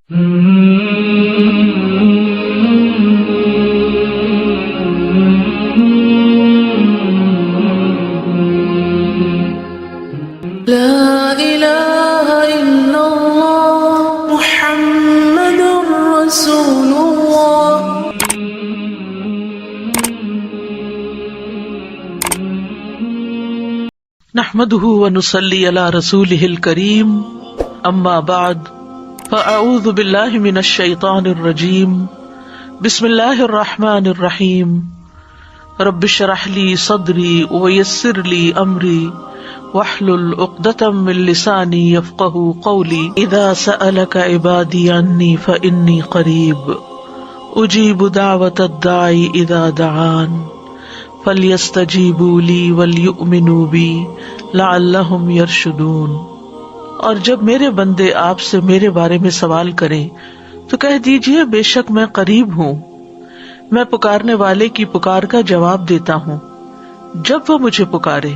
لا إله إلا الله محمد رسول الله. نحمده ونصلي على رسوله الكريم اما بعد فاعوذ بالله من الشيطان الرجيم بسم الله الرحمن الرحيم رب اشرح لي صدري ويسر لي امري واحلل عقدة من لساني يفقهوا قولي اذا سألك عبادي عني فاني قريب اجيب دعوة الداعي اذا دعان فَلْيَسْتَجِيبُوا لِي وَلْيُؤْمِنُوا بِي لَعَلَّهُمْ يَرْشُدُونَ. اور جب میرے بندے آپ سے میرے بارے میں سوال کریں تو کہہ دیجئے بے شک میں قریب ہوں، میں پکارنے والے کی پکار کا جواب دیتا ہوں. جب وہ مجھے پکارے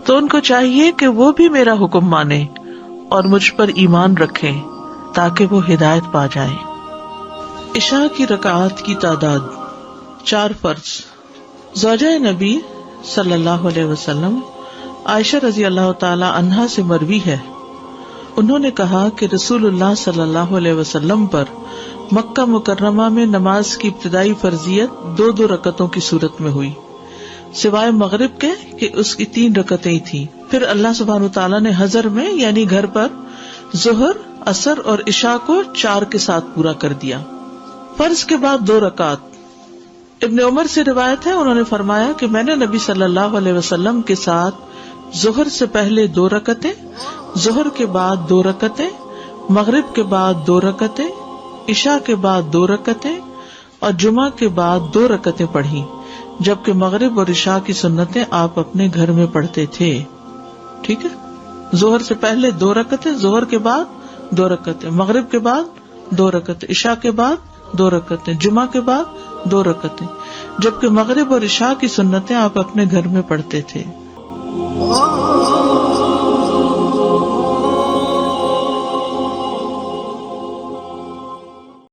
تو ان کو چاہیے کہ وہ بھی میرا حکم مانیں اور مجھ پر ایمان رکھیں تاکہ وہ ہدایت پا جائیں. عشاء کی رکعات کی تعداد 4 فرض. زوجہ نبی صلی اللہ علیہ وسلم عائشہ رضی اللہ تعالی عنہا سے مروی ہے، انہوں نے کہا کہ رسول اللہ صلی اللہ علیہ وسلم پر مکہ مکرمہ میں نماز کی ابتدائی فرضیت 2 رکعتوں کی صورت میں ہوئی، سوائے مغرب کے کہ اس کی 3 رکعتیں تھیں. پھر اللہ سبحانہ تعالیٰ نے حضر میں یعنی گھر پر ظہر، عصر اور عشاء کو 4 کے ساتھ پورا کر دیا. فرض کے بعد 2 رکعت. ابن عمر سے روایت ہے، انہوں نے فرمایا کہ میں نے نبی صلی اللہ علیہ وسلم کے ساتھ ظہر سے پہلے 2 رکعتیں، ظہر کے بعد 2 رکعتیں، مغرب کے بعد 2 رکعتیں، عشاء کے بعد 2 رکعتیں اور جمعہ کے بعد 2 رکعتیں پڑھی، جبکہ مغرب اور عشاء کی سنتیں آپ اپنے گھر میں پڑھتے تھے. ٹھیک ہے، ظہر سے پہلے 2 رکعتیں، ظہر کے بعد 2 رکعتیں، مغرب کے بعد 2 رکعتیں، عشاء کے بعد 2 رکعتیں، جمعہ کے بعد 2 رکعتیں، جبکہ مغرب اور عشاء کی سنتیں آپ اپنے گھر میں پڑھتے تھے.